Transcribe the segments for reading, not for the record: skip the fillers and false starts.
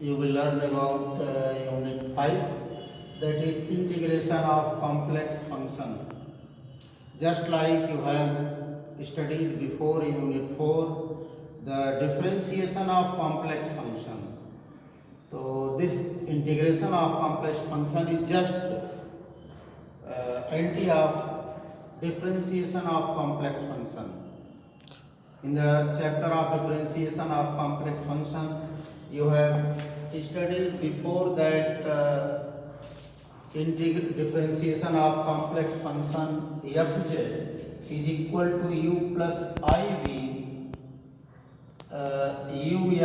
you will learn about unit 5, that is integration of complex function. Just like you have studied before in unit 4, the differentiation of complex function. So this integration of complex function is just anti of differentiation of complex function. In the chapter of differentiation of complex function, you have studied before that differentiation of complex function fz is equal to u plus iv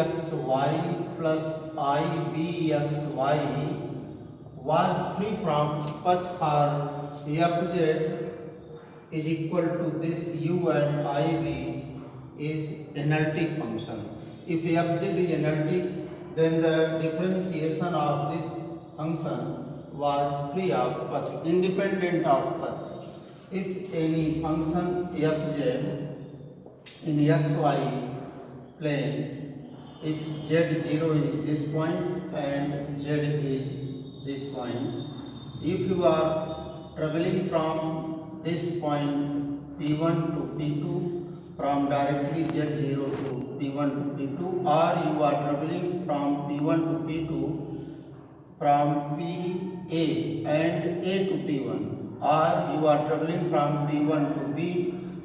uxy plus ibxy was free from path for fz is equal to this u and iv is analytic function. If fz is analytic, then the differentiation of this function was free of path, independent of path. If any function fz in xy plane, if z0 is this point and z is this point, if you are traveling from this point p1 to p2 from directly z0 to p1 to p2, or you are traveling from p1 to p2 from pa and a to p1, or you are traveling from p1 to p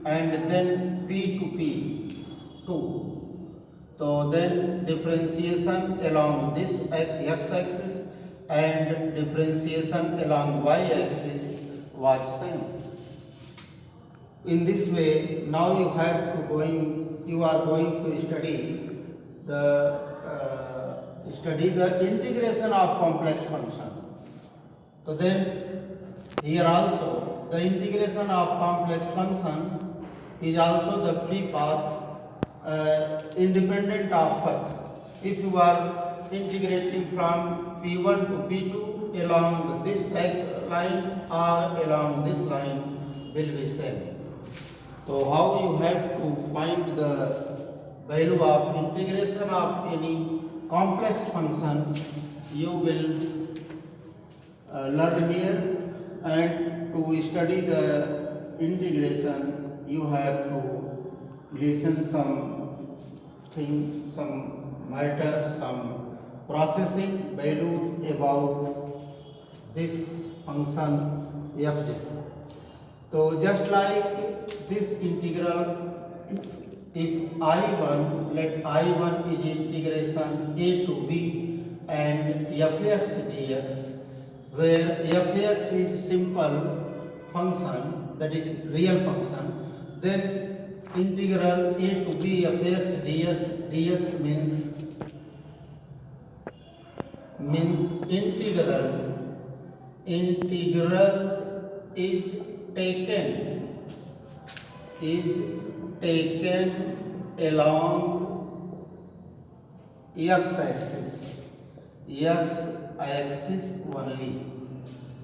and then p to p2. So then differentiation along this x-axis and differentiation along y-axis was same. In this way, now you are going to study the integration of complex function. So then here also the integration of complex function is also the free path, independent of path. If you are integrating from p1 to p2 along this line or along this line will be same. So how you have to find the value of integration of any complex function, you will learn here. And to study the integration, you have to listen some matter, some processing value about this function fz. So just like this integral, if I1, let I1 is integration a to b and fx dx, where fx is simple function, that is real function, then integral a to b fx dx means integral is taken along x-axis only.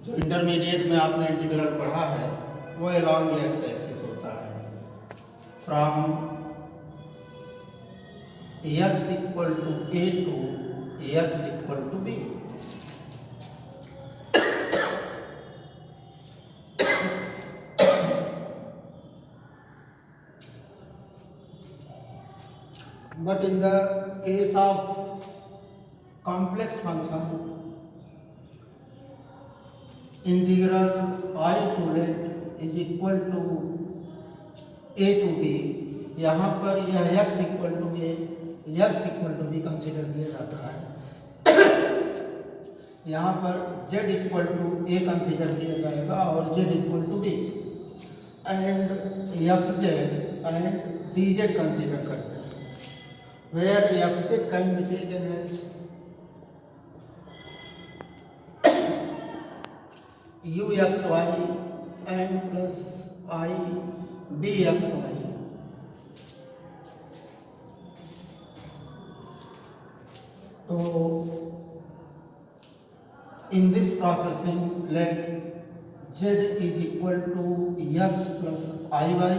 जो intermediate में आपने integral पढ़ा है वो along x-axis होता है. From x equal to a to x equal to b. But in the case of complex function, integral I to let is equal to a to b, यहाँ पर यह x equal to a, x equal to b consider किया जाता है. यहाँ पर z equal to a consider किया जाएगा और z equal to b, and fz and dz consider करते हैं. Where fz can be taken as uxy and plus I bxy. So in this processing, let z is equal to x plus iy,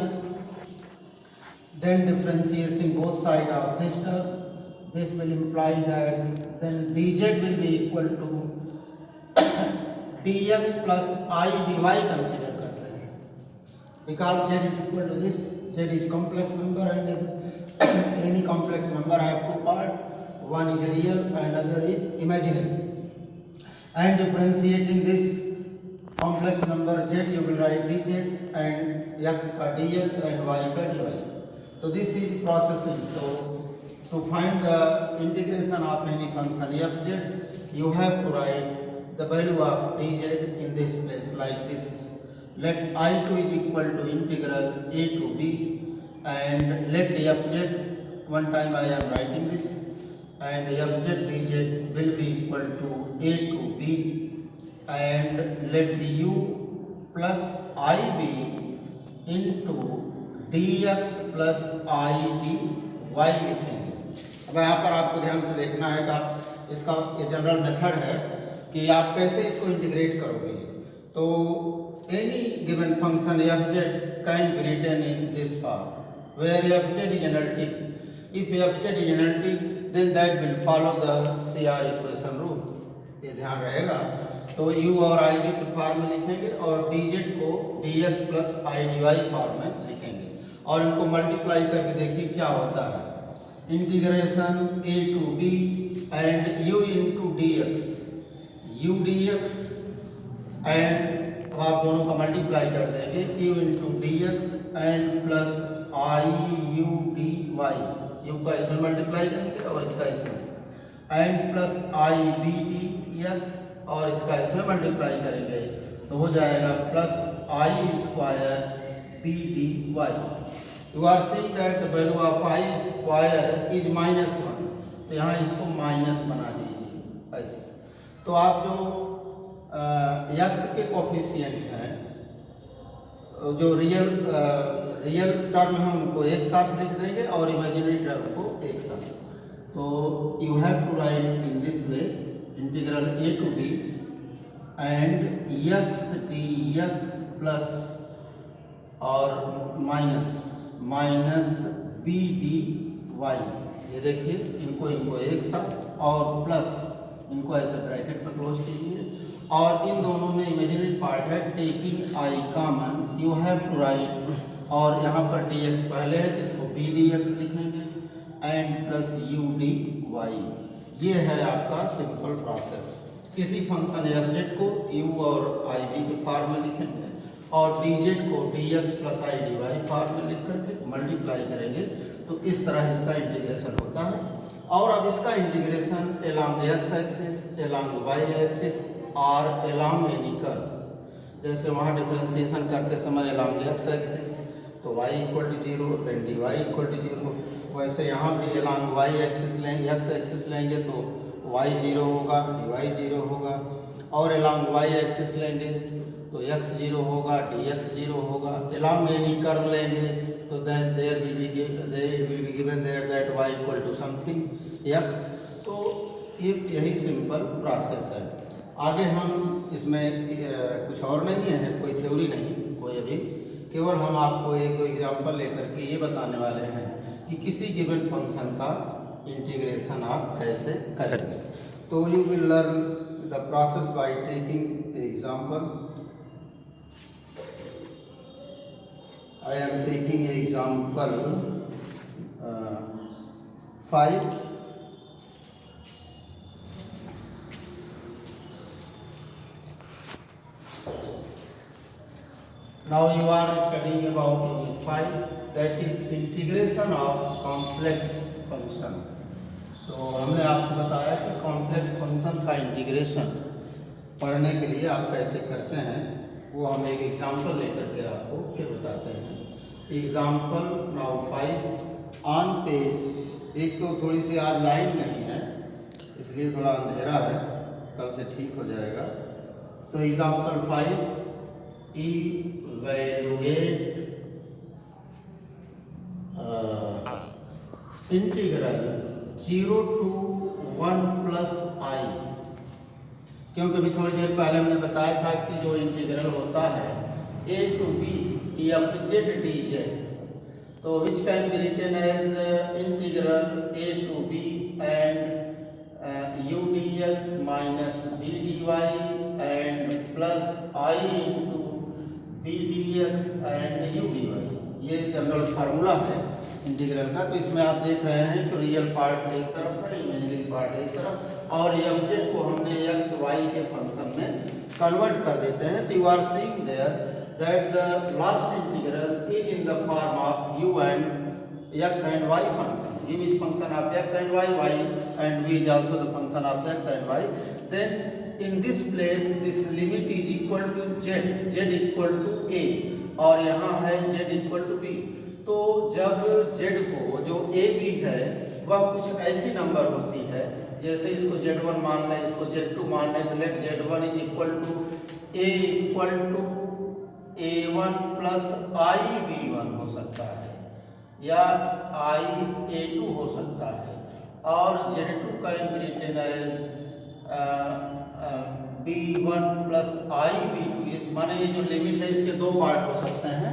then differentiating both sides of this term, this will imply that then dz will be equal to dx plus I dy consider करते हैं, because z is equal to this, z is complex number and if any complex number have two parts, one is real and other is imaginary, and differentiating this complex number z you will write dz and x का dx and y का dy. So this is processing. So to find the integration of any function fz, you have to write the value of dz in this place like this. Let I2 is equal to integral a to b, and let fz, one time I am writing this, and fz dz will be equal to a to b, and let du plus ib into dx plus I dy लिखेंगे. अब यहाँ पर आपको ध्यान से देखना है कि आप इसका ये जनरल मेथड है कि आप कैसे इसको इंटीग्रेट करोगे. तो any given function fz can be written in this form where fz is analytic. If fz is analytic then that will follow the CR equation rule. ये ध्यान रहेगा. तो u और i भी फॉर्म में लिखेंगे और dz को dx plus I dy form में लिखेंगे और इनको मल्टीप्लाई करके देखिए क्या होता है. Integration a to b and u into dx, u dx, and अब आप दोनों का मल्टीप्लाई कर देंगे u into dx and plus I u dy. u का इसमें मल्टीप्लाई करेंगे और इसका इसमें, and plus i b d x और इसका इसमें मल्टीप्लाई करेंगे तो हो जाएगा plus i square b d y. You are seeing that the value of i square is -1, तो यहाँ इसको माइनस बना दीजिए ऐसे. तो आप जो एक्स के कोफिशिएंट हैं, जो रियल टर्म है उनको एक साथ लिख देंगे और इमेजिनरी टर्म को एक साथ. तो you have to write in this way integral a to b and x dx plus और माइनस b dy. ये देखिए इनको एक साथ और प्लस इनको ऐसे ब्रैकेट में क्लोज कीजिए और इन दोनों में इमेजिनरी पार्ट है. Taking i common you have to write, और यहाँ पर dx पहले है इसको b dx लिखेंगे एंड प्लस u dy. ये है आपका सिंपल प्रोसेस. किसी फंक्शन fz को u और ib के फॉर्म में लिखेंगे और dz को dx plus I dy form में लिख करके मल्टीप्लाई करेंगे तो इस तरह इसका इंटीग्रेशन होता है. और अब इसका integration along x axis, along y axis और एलॉन्ग एनी कर्व. जैसे वहाँ डिफरेंशिएशन करते समय एलॉन्ग x एक्सिस तो y equal to 0 then dy equal to 0, वैसे यहाँ भी एलॉन्ग y एक्सिस लेंगे, x एक्सिस लेंगे तो y 0 होगा, dy 0 होगा, और एलॉन्ग y एक्सिस लेंगे तो x 0 होगा, dx 0 होगा. एलॉन्ग एनी कर्व लेंगे तो then there will be given there that y equal to something x. तो यही सिंपल प्रोसेस है. आगे हम इसमें कुछ और नहीं है, कोई थ्योरी नहीं कोई अभी, केवल हम आपको एक दो एग्जांपल लेकर के ये बताने वाले हैं कि किसी गिवन फंक्शन का इंटीग्रेशन आप कैसे करेंगे. तो you will learn the process by taking example. I am taking example 5. Now you are studying about unit 5, that is integration of complex function. तो हमने आपको बताया कि कॉम्प्लेक्स फंक्शन का इंटीग्रेशन पढ़ने के लिए आप कैसे करते हैं, वो हम एक एग्जांपल लेकर के आपको फिर बताते हैं. Example now 5 on page. एक तो थोड़ी सी आज लाइन नहीं है इसलिए थोड़ा अंधेरा है, कल से ठीक हो जाएगा. तो example 5, evaluate integral 0 to 1 plus i. क्योंकि अभी थोड़ी देर पहले हमने बताया था कि जो इंटीग्रल होता है a to b fz dz, तो which can be written as integral a to b and u dx minus v dy and plus I into v dx and u dy, ये जनरल फार्मूला है integral का। तो इसमें आप देख रहे हैं तो रियल पार्ट एक तरफ है, इमेजिनरी पार्ट एक तरफ, और एफ जेड को हमने एक्स वाई के फंक्शन में कन्वर्ट कर देते हैं। तो you are seeing there that the last integral is in the form of u and x and y function. U is function of x and y, y and v is also the function of x and y. Then in this place this limit is equal to z, z equal to a, और यहाँ है z equal to b। तो जब z को जो a b है वह कुछ ऐसी नंबर होती है, जैसे इसको z1 मान लें, इसको z2 मान लें, तो let z1 is equal to a equal to a1 plus i v1 हो सकता है, या i_a2 हो सकता है, और z2 का written as b1 plus i_b2। माने ये जो लिमिट है इसके दो पार्ट हो सकते हैं,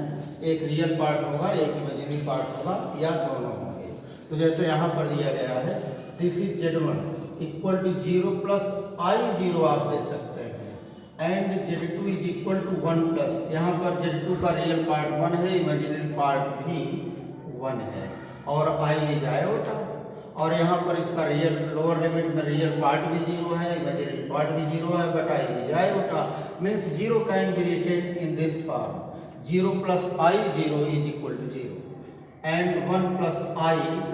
एक रियल पार्ट होगा, एक इमेजिनरी पार्ट होगा, या दोनों होंगे। तो जैसे यहाँ पर दिया गया है this is z1 equal to 0 plus i0 आप ले सकते हैं, and z2 is equal to 1 plus, यहाँ पर z2 का रियल पार्ट 1 है, इमेजिनरी पार्ट भी 1 है, और i इज आयोटा, और यहाँ पर इसका रियल लोअर लिमिट में रियल पार्ट भी 0 है, इमेजिनरी पार्ट भी 0 है, but i is iota, means 0 can be written in this form, 0 plus i0 is equal to 0 and 1 plus I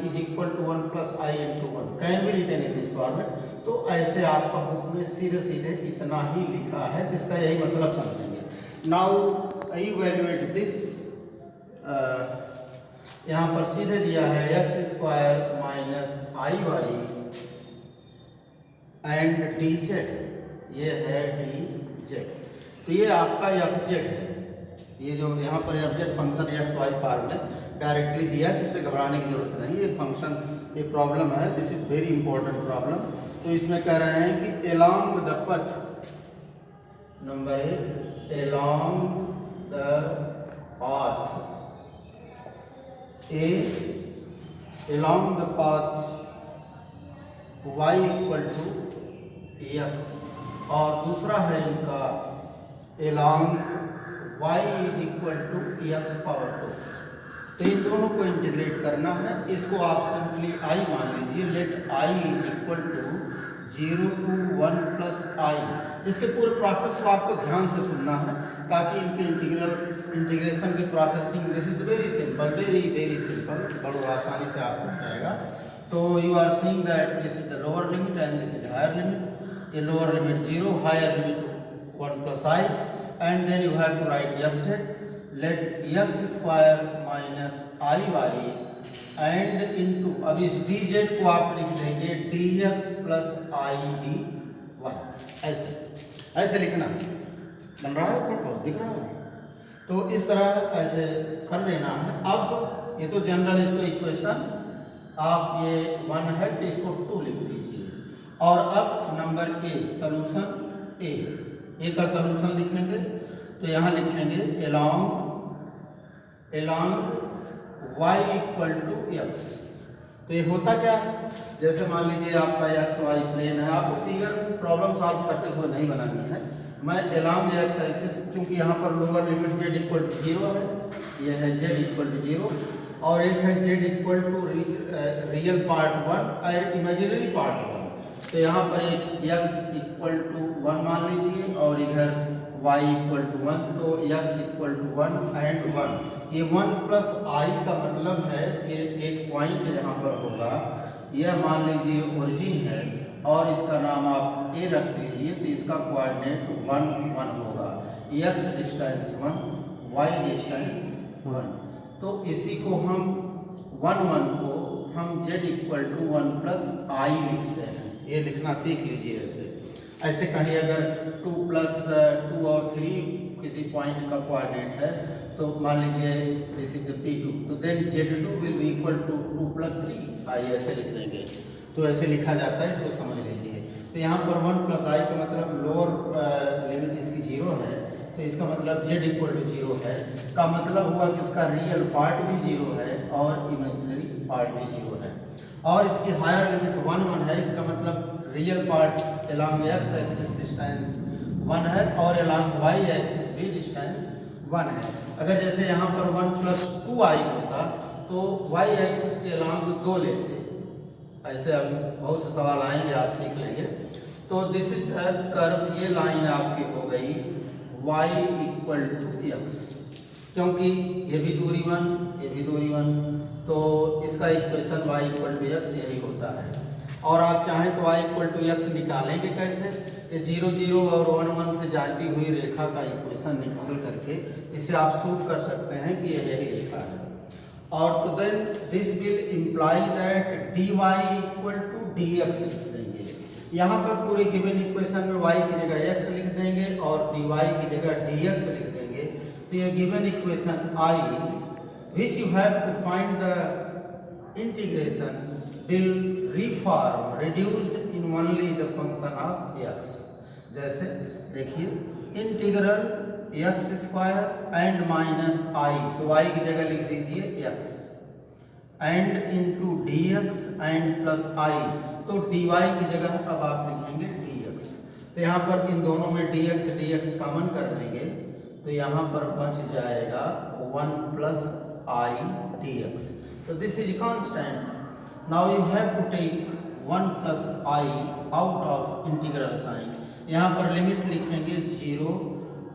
is equal to 1 plus I into 1 can be written in this format। तो ऐसे आपका book में सीधे सीधे इतना ही लिखा है, इसका यही मतलब समझेंगे। नाउ इवैल्यूएट दिस, यहाँ पर सीधे दिया है x square minus I Y and d z, ये है डी जेड। तो ये आपका एफ जेड है, ये जो यहाँ पर f z function x y form में डायरेक्टली दिया है, जिससे घबराने की जरूरत नहीं। ये फंक्शन ये प्रॉब्लम है, this is very important problem. तो इसमें कह रहे हैं कि along the path, number 1 along the path a, along the path y equal to x, और दूसरा है इनका along y is equal to x power 2। तो इन दोनों को इंटीग्रेट करना है, इसको आप सिंपली i मान लीजिए, let i is equal to 0 to 1 plus i। इसके पूरे प्रोसेस को आपको ध्यान से सुनना है, ताकि इनके इंटीग्रेशन की processing, this is very simple, very very simple, बड़े आसानी से आपको हो जाएगा। तो you are seeing that this is the lower limit and this is higher limit, ये lower limit 0, higher limit 1 plus i, and then you have to write F Z, let X square minus I Y and into, अब इस D Z को आप लिख देंगे D X plus I D Y, ऐसे लिखना बन रहा है, थोड़ा बहुत दिख रहा है। तो इस तरह ऐसे कर देना है। अब ये तो जनरल इसको इक्वेशन, आप ये 1 है तो इसको 2 लिख दीजिए, और अब नंबर ए सोल्यूशन ए का सोल्यूशन लिखेंगे। तो यहाँ लिखेंगे along y equal to x. तो ये होता क्या है, जैसे मान लीजिए आपका एक्स वाई प्लेन है, आपको फिगर प्रॉब्लम सॉल्व करते हुए नहीं बनानी है। मैं एलॉन्ग एक्स एक्सिस, चूंकि यहाँ पर lower limit z equal to 0 है, ये है z इक्वल टू 0, और एक है z equal to real part 1 और इमेजिनरी पार्ट 1। तो यहाँ पर एक x इक्वल टू 1 मान लीजिए, और इधर y इक्वल टू 1, तो x इक्वल टू 1 एंड 1। ये 1 प्लस i का मतलब है कि एक पॉइंट यहाँ पर होगा, यह मान लीजिए ओरिजिन है, और इसका नाम आप a रख दीजिए, तो इसका कोऑर्डिनेट 1 1 होगा, x डिस्टेंस 1, y डिस्टेंस 1। तो इसी को हम 1 1 को हम z equal to 1 plus i लिखते हैं, ये लिखना सीख लीजिए। ऐसे कहीं अगर 2 प्लस 2 और 3 किसी पॉइंट का कोऑर्डिनेट है, तो मान लीजिए दिस इज P2, तो then Z2 will be equal to 2 plus 3 i, ऐसे लिख देंगे। तो ऐसे लिखा जाता है, इसको समझ लीजिए। तो यहाँ पर 1 प्लस i का मतलब लोअर लिमिट इसकी 0 है, तो इसका मतलब z इक्वल टू 0 है, का मतलब हुआ कि इसका रियल पार्ट भी 0 है और इमेजिनरी पार्ट भी 0 है। और इसकी हायर लिमिट 1 है, इसका मतलब real part along x axis distance 1 है और अलॉन्ग वाई एक्सिस भी डिस्टेंस 1 है। अगर जैसे यहाँ पर 1 + 2i होता तो वाई एक्सिस के अलॉन्ग 2 लेते, ऐसे अब बहुत से सवाल आएंगे, आप सीख लेंगे। तो दिस इज द कर्व, ये लाइन आपकी हो गई y = x, क्योंकि ये भी दूरी 1, ये भी दूरी 1, तो इसका इक्वेशन y = x यही होता है। और आप चाहें तो y = x निकालेंगे कैसे, ये 0 0 और 1 1 से जाती हुई रेखा का इक्वेशन निकाल करके इसे आप शूट कर सकते हैं कि यही रेखा है। और तो then this will imply that dy = dx लिख देंगे। यहाँ पर पूरे गिवन इक्वेशन में y की जगह x लिख देंगे और dy की जगह dx लिख देंगे। तो ये given equation I which you have to find the integration will reform reduced in only the function of x। जैसे देखिए इंटीग्रल x² एंड -i, तो y की जगह लिख दीजिए x, and into dx and plus i, तो dy की जगह अब आप लिखेंगे dx। तो यहाँ पर इन दोनों में dx कॉमन कर देंगे, तो यहाँ पर बच जाएगा 1 + i dx। तो this is constant. Now you have to take 1 + i out of integral sign, यहाँ पर लिमिट लिखेंगे 0।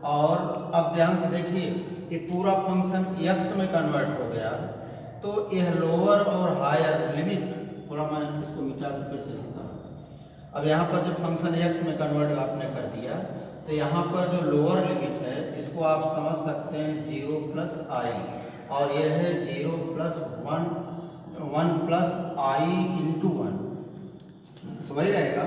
और अब ध्यान से देखिए कि पूरा फंक्शन x में कन्वर्ट हो गया, तो यह लोअर और हायर लिमिट, पूरा मैं इसको मिटा कर फिर से लिखता हूँ। अब यहाँ पर जब फंक्शन x में कन्वर्ट आपने कर दिया, तो यहाँ पर जो लोअर लिमिट है इसको आप समझ सकते हैं 0 + i, और यह है 0 + 1 + i × 1, वही रहेगा।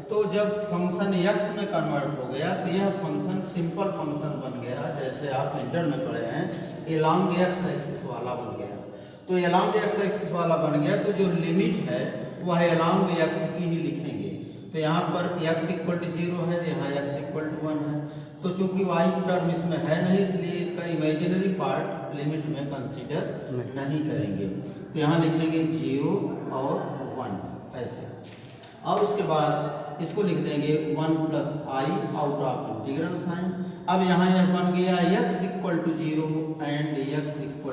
तो जब फंक्शन x में कन्वर्ट हो गया तो यह फंक्शन सिंपल फंक्शन बन गया, जैसे आप इंटर में पढ़े हैं अलॉन्ग x एक्सिस वाला बन गया। तो अलॉन्ग x एक्सिस वाला बन गया, तो जो लिमिट है वह अलॉन्ग x की ही लिखेंगे। तो यहाँ पर x = 0 है, यहाँ x = 1 है, तो चूंकि y टर्म इसमें है नहीं, इसलिए इसका इमेजिनरी पार्ट लिमिट में कंसीडर नहीं करेंगे। तो यहाँ लिखेंगे 0 और 1 ऐसे, और उसके बाद इसको लिख देंगे 1 + i out of integral sign. अब यहाँ यह बन गया x = 0 एंड x =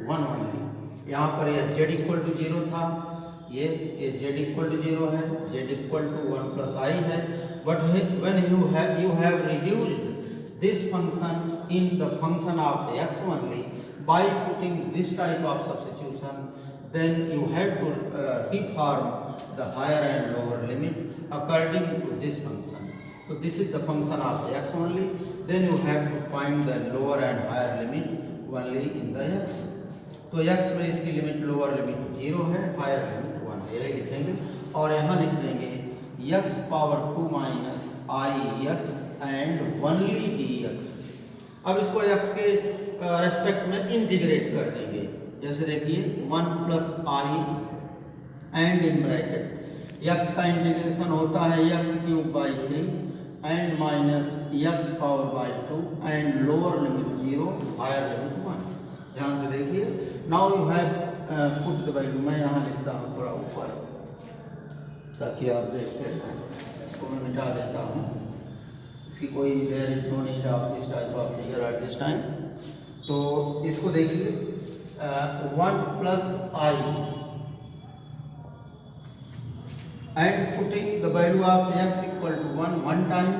1 ओनली। यहाँ पर यह z = 0 था, ये z = 0 है, z = 1 + i है। But when you have reduced this function in the function of x only by putting this type of substitution, then you have to reform the higher and lower limit according to this function. So this is the function of the x only, then you have to find the lower and higher limit only in the x. तो x में इसकी limit lower limit 0 है, higher limit 1 है, यही लिखेंगे। और यहाँ लिख देंगे x⁻2 - ix and only dx। अब इसको x के रेस्पेक्ट में इंटीग्रेट कर देंगे, जैसे देखिए 1 + i and in bracket x का इंटीग्रेशन होता है x³ / 3 and -x⁻² and lower limit 0, higher limit 1। ध्यान से देखिए। Now you have put the value, मैं यहाँ लिखता हूँ थोड़ा ऊपर ताकि आप देखते हैं। इसको मैं मिटा देता हूँ, इसकी कोई there is no need of this type of figure at this time. तो इसको देखिए 1 + i and putting the value of x = 1 one time,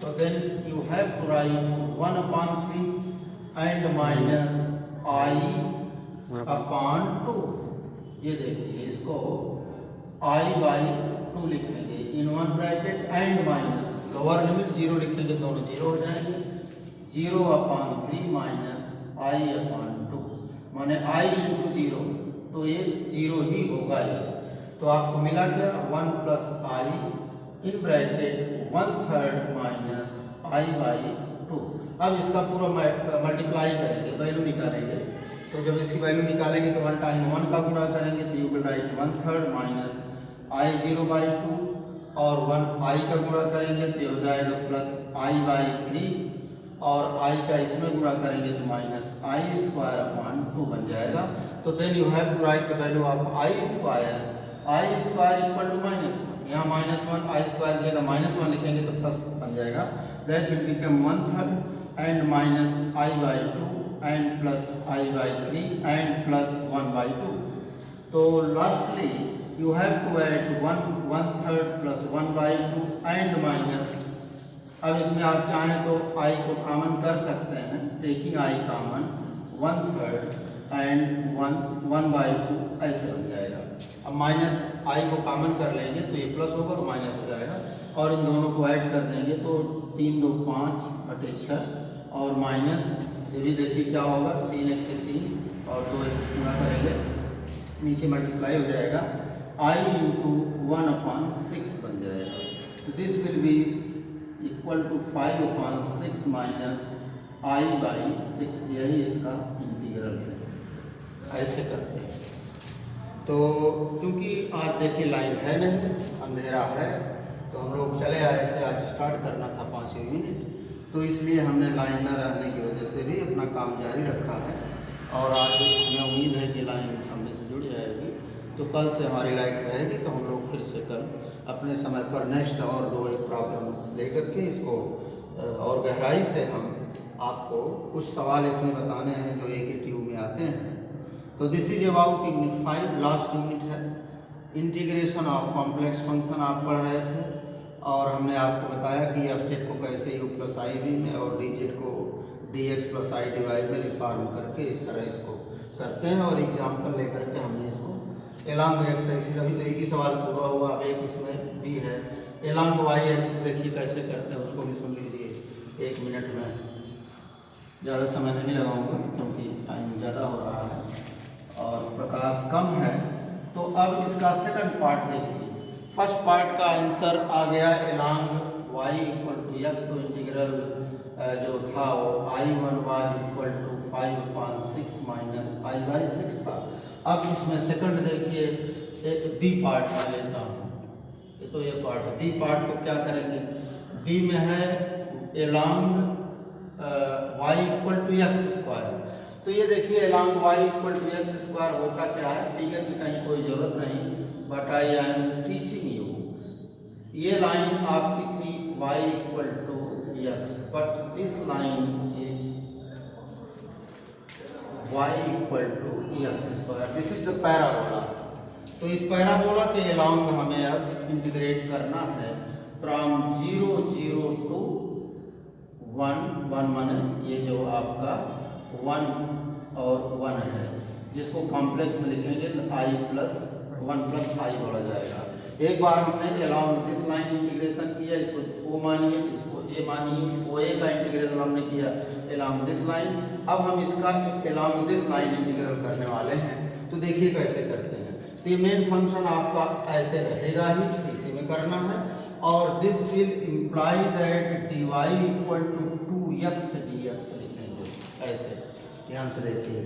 so then you have to write 1/3 and -i/2। ये देखिए, इसको i/2 लिखेंगे in one bracket and minus lower limit 0 लिखेंगे, दोनों 0 हो जाएंगे। 0/3 - i/2 माने i × 0, तो ये 0 ही होगा ये। तो आपको मिला क्या 1 + i इन ब्रैकेट 1/3 - i/2। अब इसका पूरा मल्टीप्लाई करेंगे, वैल्यू निकालेंगे। तो जब इसकी वैल्यू निकालेंगे तो 1 × 1 का गुणा करेंगे, तो यू विल राइट 1/3 - i/0/2, और 1 i का गुणा करेंगे तो ये हो जाएगा +i/3, और i का इसमें गुणा करेंगे तो -i² / 2 बन जाएगा। तो then you have to write the value of i² i square equal to -1, यहाँ -1 आई स्क्वायर की जगह -1 लिखेंगे तो प्लस बन जाएगा, that will become 1/3 and -i/2 and plus i/3 and plus 1/2. तो lastly you have to add 1/3 plus 1/2 and minus. अब इसमें आप चाहें तो i को कॉमन कर सकते हैं, टेकिंग i कॉमन 1/3 एंड 1/2 ऐसे बन जाएगा. अब माइनस i को कॉमन कर लेंगे तो ये प्लस होगा, माइनस हो जाएगा, और इन दोनों को ऐड कर देंगे तो 3 2 5/6 और माइनस ये भी देखिए क्या होगा, 3 1 3 और 2 1 पूरा करेंगे, नीचे मल्टीप्लाई हो जाएगा, i इंटू 1/6 बन जाएगा. तो this will be equal to 5/6 minus i/6. यही इसका इंटीग्रल है. ऐसे करते हैं. तो चूंकि आज देखिए लाइन है नहीं, अंधेरा है, तो हम लोग चले आए थे, आज स्टार्ट करना था 5 यूनिट, तो इसलिए हमने लाइन न रहने की वजह से भी अपना काम जारी रखा है. और आज हमें उम्मीद है कि लाइन हमने से जुड़ जाएगी, तो कल से हमारी लाइट रहेगी, तो हम लोग फिर से कल अपने समय पर नेक्स्ट और 2 प्रॉब्लम लेकर के इसको और गहराई से हम आपको कुछ सवाल इसमें बताने हैं जो एक ही ट्यूब में आते हैं. तो this is about unit 5, last unit है. इंटीग्रेशन ऑफ कॉम्प्लेक्स फंक्शन आप पढ़ रहे थे, और हमने आपको बताया कि एफ जेड को कैसे u प्लस आई वी में और डी जेड को D X plus I divide में रिफॉर्म करके इस तरह इसको करते हैं, और एग्जाम्पल लेकर के हमने इसको एलॉन्ग एक्स एक्सिस, अभी तो एक ही सवाल पूरा हुआ, अब एक इसमें भी है. एलॉन्ग वाई एक्सिस देखिए कैसे करते हैं, उसको भी सुन लीजिए 1 मिनट में, ज़्यादा समय नहीं लगाऊंगा क्योंकि टाइम ज़्यादा हो रहा है और प्रकाश कम है. तो अब इसका सेकंड पार्ट देखिए. फर्स्ट पार्ट का आंसर आ गया along y equal to x, तो इंटीग्रल जो था वो I1 was equal to 5/6 minus i/6 था. अब इसमें सेकंड देखिए, एक बी पार्ट में लेता हूँ, तो ये पार्ट है. बी पार्ट को क्या करेंगे, बी में है along y equal to x square. तो ये देखिए along y equal to x square होता क्या है, फिगर की कहीं कोई जरूरत नहीं, but I am teaching you. ये लाइन आपकी थी y equal to x, but this line is y equal to x square. This is the parabola. तो इस पैराबोला के एलॉन्ग हमें अब इंटीग्रेट करना है फ्रॉम 0 0 टू 1 माने ये जो आपका 1 और 1 है, जिसको कॉम्प्लेक्स में लिखेंगे तो i प्लस 1 प्लस i बोला जाएगा. एक बार हमने एलॉन्ग दिस लाइन इंटीग्रेशन किया, इसको o मानिए, इसको a मानिए, OA का इंटीग्रेशन हमने किया एलॉन्ग दिस लाइन. अब हम इसका एलॉन्ग दिस लाइन इंटीग्रल करने वाले हैं. तो देखिए कैसे करते हैं. तो ये मेन फंक्शन आपका ऐसे रहेगा ही, इसी में करना है, और this will imply that dy equal to 2x dx लिखेंगे ऐसे, ध्यान से देखिए.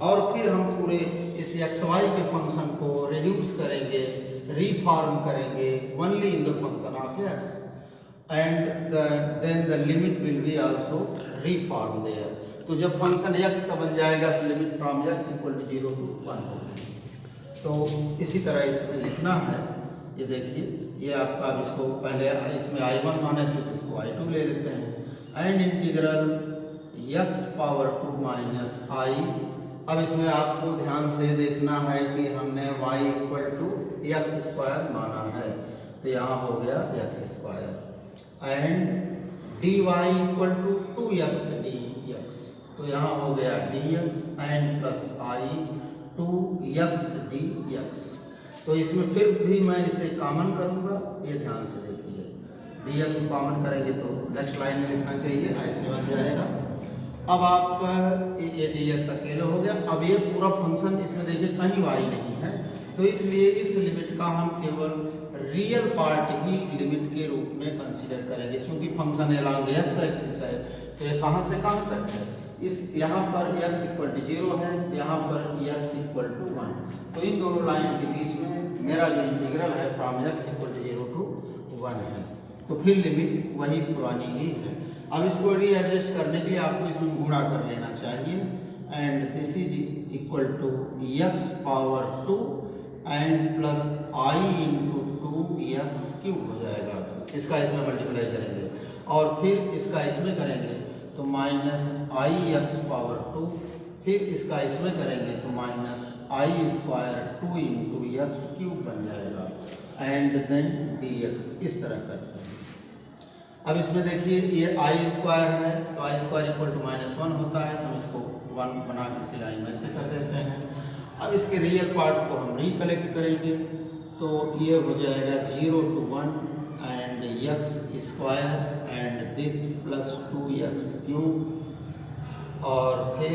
और फिर हम पूरे इस xy के फंक्शन को रिड्यूस करेंगे, रिफॉर्म करेंगे only in the function of x, and then the limit will be also reform there. तो जब फंक्शन x का बन जाएगा तो limit from x equal to 0 to 1 होगी. तो इसी तरह इसमें लिखना है. ये देखिए, ये आपका, इसको पहले इसमें I1 माने थे तो इसको I2 ले लेते हैं, and integral x power 2 minus i. अब इसमें आपको ध्यान से देखना है कि हमने y equal to x square माना है, तो यहाँ हो गया x square, and dy equal to 2x dx, तो यहाँ हो गया dx and plus i 2x dx. तो इसमें फिर भी मैं इसे कॉमन करूँगा, ये ध्यान से देखिए. dx कॉमन करेंगे तो नेक्स्ट लाइन में लिखना चाहिए, ऐसे बन जाएगा. अब आप ये dx अकेले हो गया. अब ये पूरा फंक्शन इसमें देखिए कहीं y नहीं है, तो इसलिए इस लिमिट का हम केवल रियल पार्ट ही लिमिट के रूप में कंसीडर करेंगे. चूंकि फंक्शन एलॉन्ग x एक्सिस है, तो ये कहाँ से कहाँ तक है, इस यहाँ पर x इक्वल टू 0 है, यहाँ पर x इक्वल टू 1. तो इन दोनों लाइन के बीच में मेरा जो इंटीग्रल है from x equal to 0 to 1 है. तो फिर लिमिट वही पुरानी ही है. अब इसको रीएडजस्ट करने के लिए आपको इसमें गुणा कर लेना चाहिए, and this is equal to x power 2 and plus i into 2x³ हो जाएगा। इसका इसमें मल्टीप्लाई करेंगे और फिर इसका इसमें करेंगे तो माइनस आई एक्स पावर 2, फिर इसका इसमें करेंगे तो माइनस आई स्क्वायर 2 इंटू x³ बन जाएगा एंड देन dx। इस तरह करते हैं। अब इसमें देखिए ये आई स्क्वायर है तो आई स्क्वायर इक्वल टू -1 होता है, तो हम इसको 1 बना के इसी लाइन में से कर देते हैं। अब इसके रियल पार्ट को हम रिकलेक्ट करेंगे तो ये हो जाएगा 0 to 1 and x² and this plus 2x³ और फिर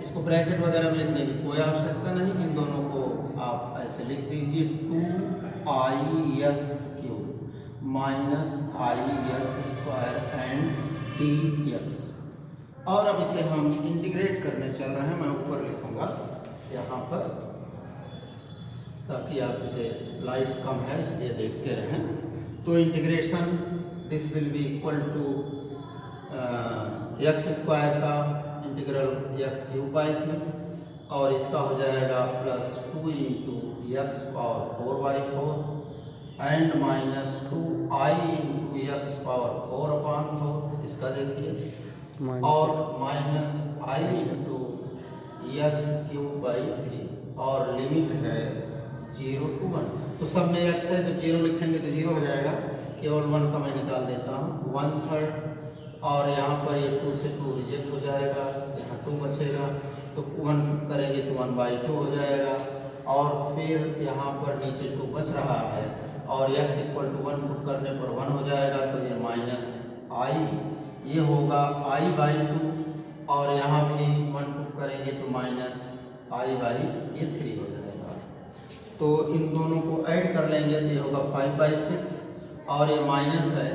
इसको ब्रैकेट वगैरह में लिखने की कोई आवश्यकता नहीं, इन दोनों को आप ऐसे लिख दीजिए 2ix³ minus ix² and dx। और अब इसे हम इंटीग्रेट करने चल रहे हैं, मैं ऊपर लिखूंगा यहाँ पर ताकि आप इसे लाइट कम है इसलिए देखते रहें। तो integration this will be equal to x² का इंटीग्रल x³ और इसका हो जाएगा plus 2 into x power 4/4 and minus 2i into x power 4/4, इसका देखिए, और माइनस i इंटू x³/3 और लिमिट है 0 to 1। तो सब में x है तो 0 लिखेंगे तो 0 हो जाएगा, केवल 1 का मैं निकाल देता हूँ 1/3 और यहाँ पर ये 2 से 2 रिजेक्ट हो जाएगा, यहाँ 2 बचेगा तो 1 करेंगे तो 1/2 हो जाएगा और फिर यहाँ पर नीचे 2 बच रहा है और x इक्वल टू 1 पुट करने पर 1 हो जाएगा तो ये माइनस आई, ये होगा i/2 और यहाँ भी 1 पुट करेंगे तो माइनस i/3 हो जाएगा। तो इन दोनों को ऐड कर लेंगे तो ये होगा 5/6 और ये माइनस है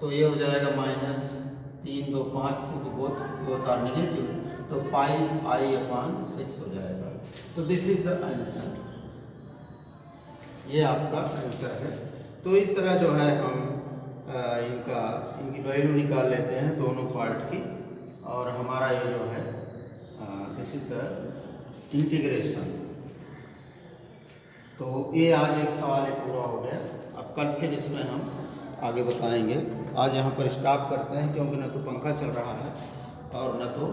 तो ये हो जाएगा माइनस 3 2 5 चूँकि बोथ आर नेगेटिव तो 5i/6 हो जाएगा। तो दिस इज द आंसर, ये आपका आंसर है। तो इस तरह जो है हम इनकी वैल्यू निकाल लेते हैं दोनों पार्ट की और हमारा ये जो है दिस इज द इंटीग्रेशन। तो ये आज एक सवाल पूरा हो गया, अब कल फिर इसमें हम आगे बताएंगे। आज यहाँ पर स्टॉप करते हैं क्योंकि न तो पंखा चल रहा है और न तो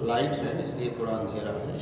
लाइट है, इसलिए थोड़ा अंधेरा है।